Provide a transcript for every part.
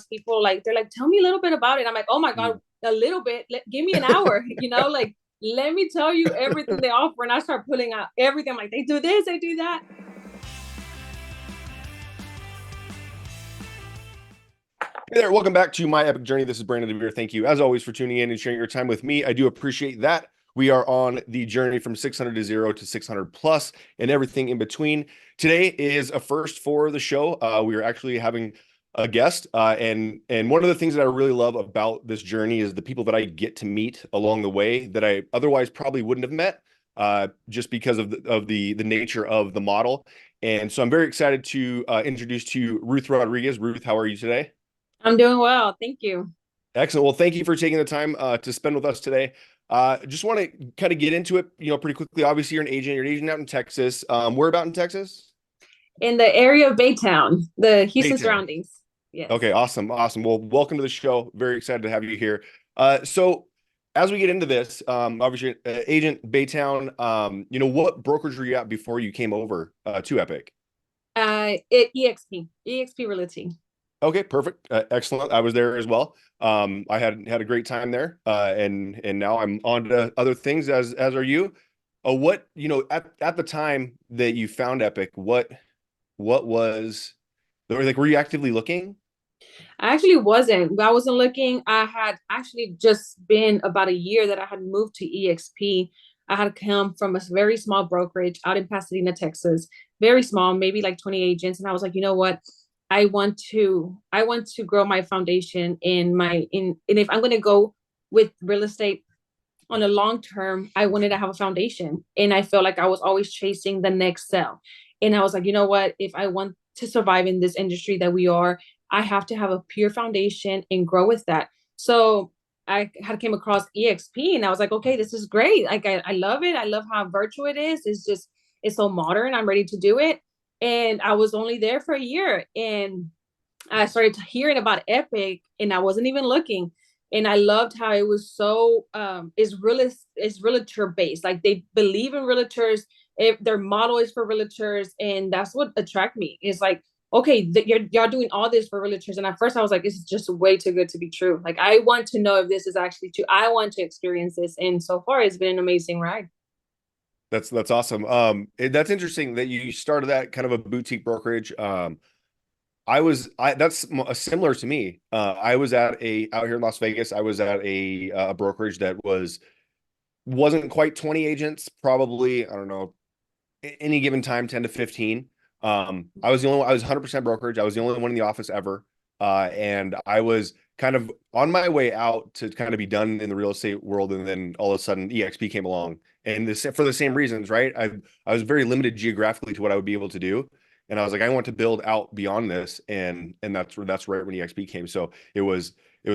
people like, they're like, tell me a little bit about it. I'm like, oh my God, a little bit. Give me an hour, like, let me tell you everything they offer. And I start pulling out everything. I'm like, they do this, they do that. Hey there, welcome back to My Epic Journey. This is Brandon DeVere. Thank you, as always, for tuning in and sharing your time with me. I do appreciate that. We are on the journey from 600 to 0 to 600 plus and everything in between. Today is a first for the show. We are actually having a guest, and one of the things that I really love about this journey is the people that I get to meet along the way that I otherwise probably wouldn't have met, just because of the nature of the model. And so I'm very excited to introduce to you Ruth Rodriguez. Ruth, how are you today? I'm doing well. Thank you. Excellent. Well, thank you for taking the time to spend with us today. Just want to kind of get into it, pretty quickly. Obviously, you're an agent. You're an agent out in Texas. Where about in Texas? In the area of Baytown, the Houston Baytown. surroundings. Yes. Okay, awesome, awesome. Well, welcome to the show. Very excited to have you here. So as we get into this, obviously, agent Baytown. What brokerage were you at before you came over to Epic? EXP Realty. Okay, perfect. Excellent. I was there as well. I had a great time there. And now I'm on to other things as are you. What, at the time that you found Epic, what was like, were you actively looking? I actually wasn't. I wasn't looking. I had actually just been about a year that I had moved to EXP. I had come from a very small brokerage out in Pasadena, Texas. Very small, maybe like 20 agents. And I was like, you know what? I want to grow my foundation and if I'm gonna go with real estate on a long term, I wanted to have a foundation. And I felt like I was always chasing the next sell. And I was like, you know what? If I want to survive in this industry that we are, I have to have a pure foundation and grow with that. So I had came across EXP and I was like, okay, this is great. Like I love it. I love how virtual it is. It's so modern. I'm ready to do it. And I was only there for a year and I started hearing about Epic and I wasn't even looking. And I loved how it was so is realtor based. Like they believe in realtors. If their model is for realtors, and that's what attracted me. It's like, okay, y'all doing all this for realtors. And at first I was like, this is just way too good to be true. Like I want to know if this is actually true. I want to experience this. And so far it's been an amazing ride. That's awesome. That's interesting that you started that kind of a boutique brokerage. Similar to me. I was out here in Las Vegas. I was at a brokerage that wasn't quite 20 agents, probably, I don't know, any given time, 10 to 15. I was the only one, I was 100% brokerage. I was the only one in the office ever. And I was kind of on my way out to kind of be done in the real estate world. And then all of a sudden EXP came along and this for the same reasons, right? I was very limited geographically to what I would be able to do. And I was like, I want to build out beyond this. And that's right when EXP came. So it was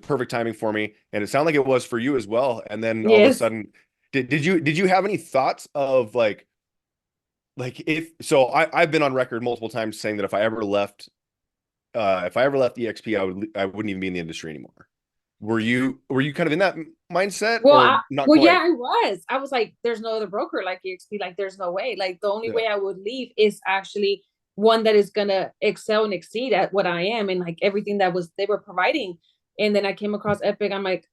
perfect timing for me. And it sounded like it was for you as well. And then all of a Yes. sudden, did you have any thoughts of like if so I've been on record multiple times saying that if I ever left EXP, I wouldn't even be in the industry anymore. Were you kind of in that mindset Well, or not yeah, quite? I was. I was like, there's no other broker like EXP. Like, there's no way. Like, the only Yeah. way I would leave is actually one that is gonna excel and exceed at what I am and like everything that was they were providing. And then I came across Epic. I'm like,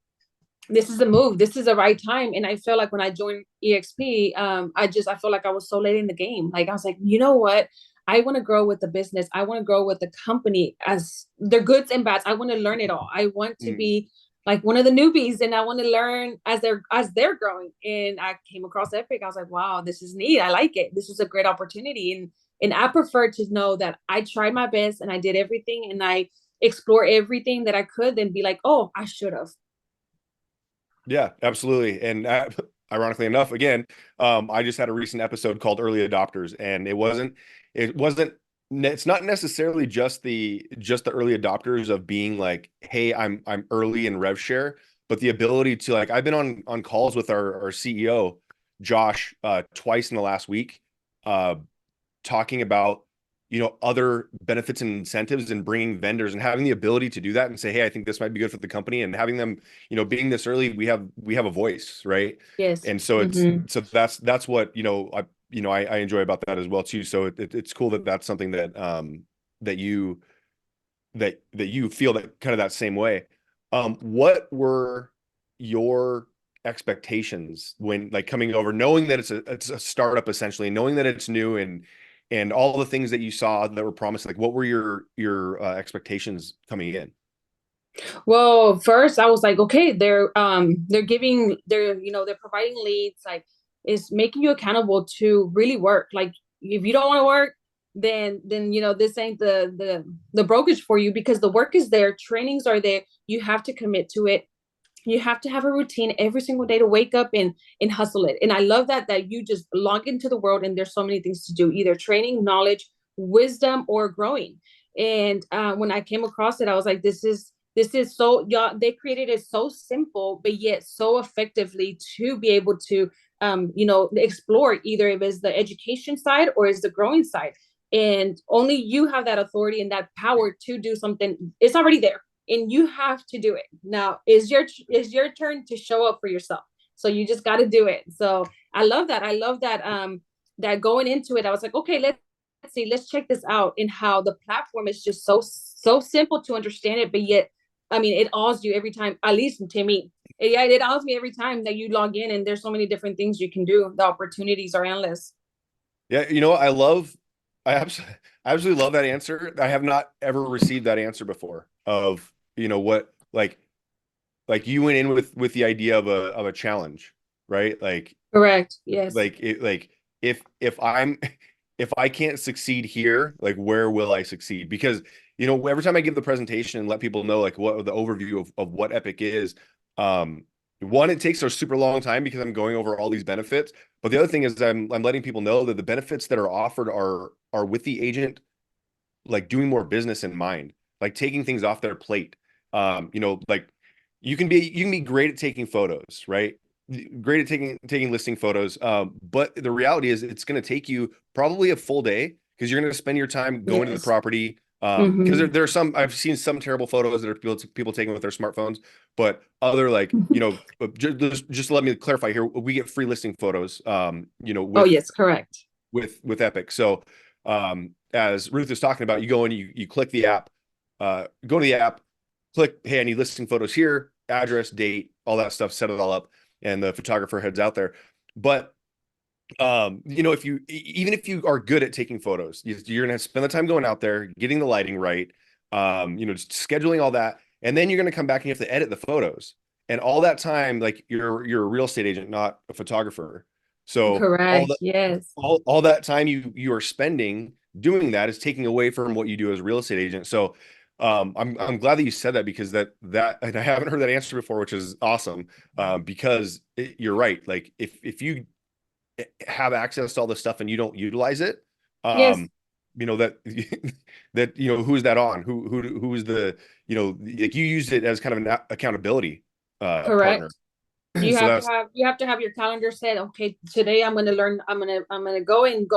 this is the move. This is the right time. And I felt like when I joined EXP, I felt like I was so late in the game. Like I was like, you know what? I want to grow with the business. I want to grow with the company as their goods and bads. I want to learn it all. I want to Mm. be like one of the newbies and I want to learn as they're growing. And I came across Epic. I was like, wow, this is neat. I like it. This is a great opportunity. And I prefer to know that I tried my best and I did everything and I explore everything that I could, then be like, oh, I should have. Yeah, absolutely. And ironically enough, again, I just had a recent episode called Early Adopters, and it wasn't it's not necessarily just the early adopters of being like, hey, I'm early in rev share, but the ability to like I've been on calls with our CEO, Josh, twice in the last week, uh, talking about other benefits and incentives and bringing vendors and having the ability to do that and say, hey, I think this might be good for the company, and having them, being this early, we have a voice, right? Yes. And so Mm-hmm. that's what I enjoy about that as well too. So it's cool that that's something that that you feel that kind of that same way. What were your expectations when like coming over, knowing that it's a startup essentially, knowing that it's new and all the things that you saw that were promised? Like, what were your expectations coming in? Well, first I was like, okay, they're giving they're providing leads, like it's making you accountable to really work. Like if you don't want to work, then this ain't the brokerage for you, because the work is there, trainings are there, you have to commit to it. You have to have a routine every single day to wake up and hustle it. And I love that you just log into the world and there's so many things to do, either training, knowledge, wisdom, or growing. And when I came across it, I was like, this is so, y'all, they created it so simple, but yet so effectively to be able to explore, either if it's the education side or it's the growing side. And only you have that authority and that power to do something. It's already there and you have to do it. Now is your turn to show up for yourself. So you just got to do it. So I love that that going into it, I was like, okay, let's see, let's check this out. And how the platform is just so simple to understand it, but yet I mean it awes you every time, at least to me. Yeah, it awes me every time that you log in, and there's so many different things you can do. The opportunities are endless. Yeah, I absolutely love that answer. I have not ever received that answer before of, what like you went in with the idea of a challenge, right? Correct. Yes. Like if I'm if I can't succeed here, like where will I succeed? Because every time I give the presentation and let people know like what the overview of what Epique is, one, it takes a super long time because I'm going over all these benefits. But the other thing is I'm letting people know that the benefits that are offered are with the agent, like doing more business in mind, like taking things off their plate. Like you can be great at taking photos, right? Great at taking listing photos. But the reality is it's going to take you probably a full day because you're going to spend your time going to the Yes. property. Because Mm-hmm. there are some, I've seen some terrible photos that are people taking with their smartphones, but other like, just let me clarify here. We get free listing photos, Oh yes, correct. with Epique. So, as Ruth is talking about, you go in, you click the app, go to the app, click, hey, I need listing photos here, address, date, all that stuff, set it all up, and the photographer heads out there. But if even if you are good at taking photos, you're gonna spend the time going out there, getting the lighting right, just scheduling all that, and then you're gonna come back and you have to edit the photos. And all that time, like you're a real estate agent, not a photographer. So Correct. Yes. all that time you are spending doing that is taking away from what you do as a real estate agent. So I'm glad that you said that because that and I haven't heard that answer before, which is awesome. Because you're right. Like if you have access to all this stuff and you don't utilize it, Yes. that that who's that on? Who is the like you used it as kind of an accountability partner. Correct. You So have to that's have you have to have your calendar set. Okay, today I'm going to learn. I'm going to go and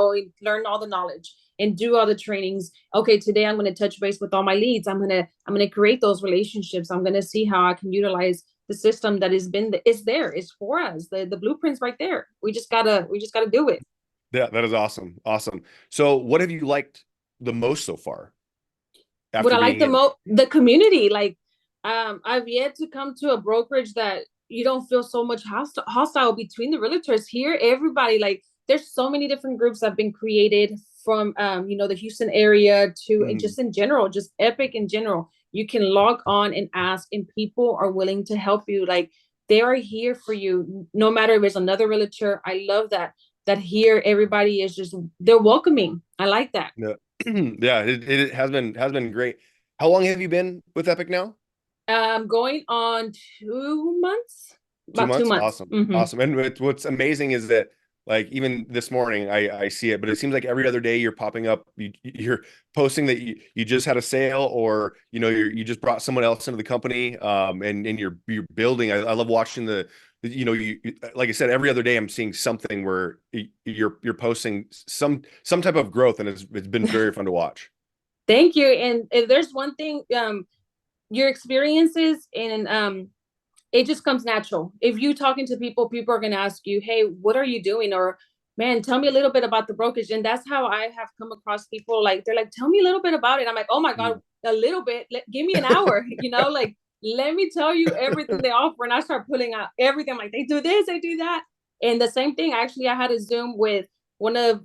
learn all the knowledge and do all the trainings. Okay, today I'm going to touch base with all my leads. I'm going to create those relationships. I'm going to see how I can utilize the system that has been it's there. It's for us. The blueprint's right there. We just gotta do it. yeah, that is awesome. Awesome. So what have you liked the most so far What after I like being the in? most, the community. Like, I've yet to come to a brokerage that you don't feel so much hostile between the realtors here. Everybody, like, there's so many different groups that have been created from, the Houston area to, and Mhm. just in general, just Epique in general. You can log on and ask, and people are willing to help you. Like, they are here for you, no matter if it's another realtor. I love that here everybody is just, they're welcoming. I like that. Yeah, yeah, it has been great. How long have you been with Epic now? Going on 2 months, Two about two months? months. Awesome. Mm-hmm. Awesome. And what's amazing is that like even this morning I see it, but it seems like every other day you're popping up, you're posting that you just had a sale or you just brought someone else into the company and you're building. I love watching like I said, every other day I'm seeing something where you're posting some type of growth and it's been very fun to watch. Thank you. And if there's one thing, your experiences and it just comes natural. If you talking to people, people are gonna ask you, "Hey, what are you doing?" Or, "Man, tell me a little bit about the brokerage." And that's how I have come across people. Like they're like, "Tell me a little bit about it." I'm like, "Oh my Mm. god." a little bit. Give me an hour, like, let me tell you everything they offer. And I start pulling out everything. I'm like, they do this, they do that. And the same thing, actually, I had a Zoom with one of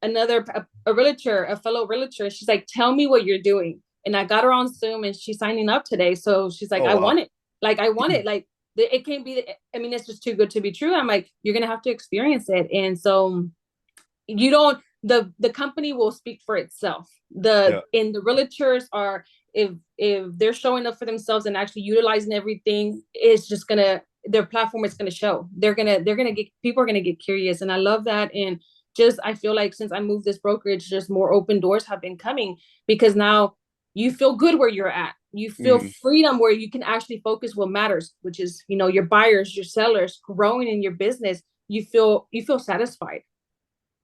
another, a realtor, a fellow realtor. She's like, tell me what you're doing. And I got her on Zoom and she's signing up today. So she's like, Oh, I wow. want it. Like, I want it. Like, it can't be, I mean, it's just too good to be true. I'm like, you're going to have to experience it. And so you don't, the company will speak for itself. Yeah. And the realtors are, if they're showing up for themselves and actually utilizing everything, it's just gonna, their platform is gonna show. They're gonna get, people are gonna get curious. And I love that. And just, I feel like since I moved this brokerage, just more open doors have been coming, because now you feel good where you're at. You feel Mm. freedom where you can actually focus what matters, which is, your buyers, your sellers, growing in your business. You feel satisfied.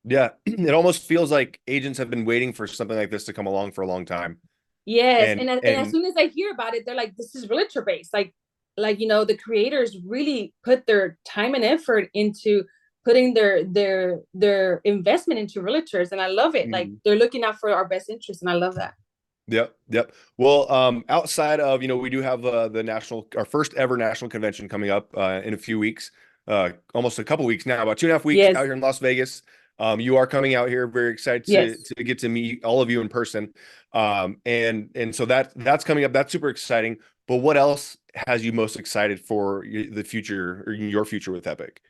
Yeah. It almost feels like agents have been waiting for something like this to come along for a long time. Yes, And and as soon as I hear about it, they're like, "This is realtor based." Like the creators really put their time and effort into putting their investment into realtors, and I love it. Like, mm, they're looking out for our best interest, and I love that. yep, yep. Well, outside of, we do have our first ever national convention coming up in a few weeks, almost a couple weeks now, about 2.5 weeks out Yes, here in Las Vegas. You are coming out here, very excited yes. to get to meet all of you in person. And so that's coming up. That's super exciting. But what else has you most excited for the future, or your future with Epic?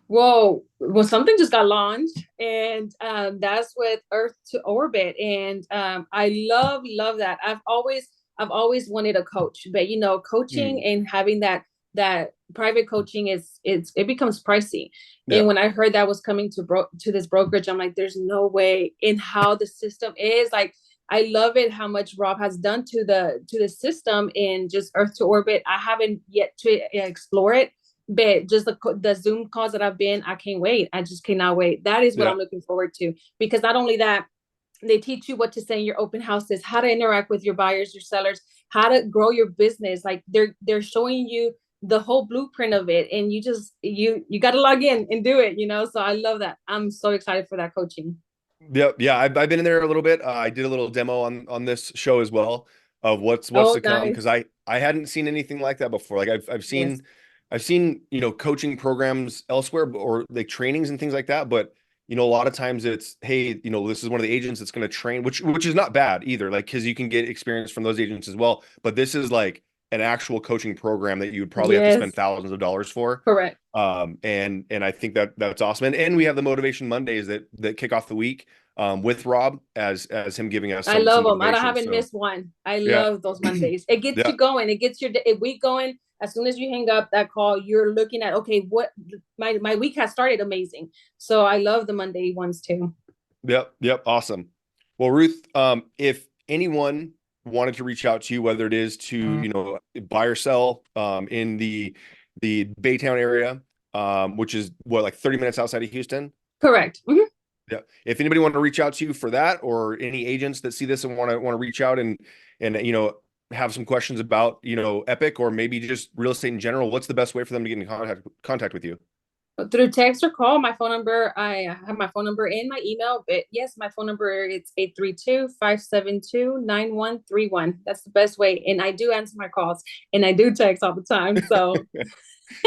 Well, something just got launched, and that's with Earth to Orbit, and I love that. I've always wanted a coach, but coaching Mm, and having that private coaching it becomes pricey. yeah, And when I heard that was coming to this brokerage, I'm like, there's no way. In how the system is, like, I love it how much Rob has done to the system in just Earth to Orbit. I haven't yet to explore it, but just the Zoom calls that I've been, I can't wait. I just cannot wait. That is what yeah. I'm looking forward to, because not only that, they teach you what to say in your open houses, how to interact with your buyers, your sellers, how to grow your business. Like, they're showing you the whole blueprint of it, and you got to log in and do it. So I love that. I'm so excited for that coaching. Yep. Yeah. I've been in there a little bit. I did a little demo on this show as well of what's Oh, to come. nice. Cause I hadn't seen anything like that before. Like I've Yes. seen, coaching programs elsewhere, or like trainings and things like that. But, a lot of times it's, hey, this is one of the agents that's going to train, which is not bad either. Like, cause you can get experience from those agents as well. But this is like an actual coaching program that you would probably have to spend Yes. thousands of dollars for. Correct. And I think that's awesome. And we have the motivation Mondays that kick off the week with Rob as him giving us I some love them. I motivation. haven't So missed one. I yeah, love those Mondays. It gets yeah, you going. It gets your week going. As soon as you hang up that call, you're looking at, okay, what my week has started amazing. So I love the Monday ones too. yep, yep, awesome. Well, Ruth, if anyone wanted to reach out to you, whether it is to buy or sell in the Baytown area, which is what, like 30 minutes outside of Houston. Correct. Mhm. Yeah. If anybody want to reach out to you for that, or any agents that see this and want to reach out and have some questions about Epic, or maybe just real estate in general, what's the best way for them to get in contact with you? Through text or call, my phone number, I have my phone number and my email. But yes, my phone number, it's 832-572-9131. That's the best way. And I do answer my calls, and I do text all the time. So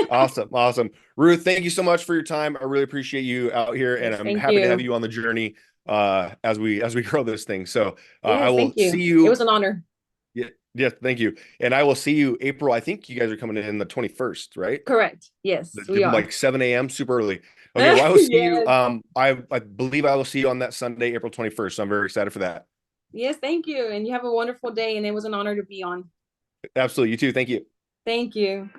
Awesome, awesome. Ruth, thank you so much for your time. I really appreciate you out here, and yes, I'm thank happy to have you. you on the journey as we grow this thing. So I Yes, will thank see you. It was you. an honor. Yeah, yeah, thank you. And I will see you April. I think you guys are coming in the 21st, right? Correct. Yes, we are. Like 7 a.m. super early. Okay, well, I will see you. Yes. I believe I will see you on that Sunday, April 21st. So I'm very excited for that. Yes, thank you. And you have a wonderful day. And it was an honor to be on. Absolutely. You too. Thank you. Thank you.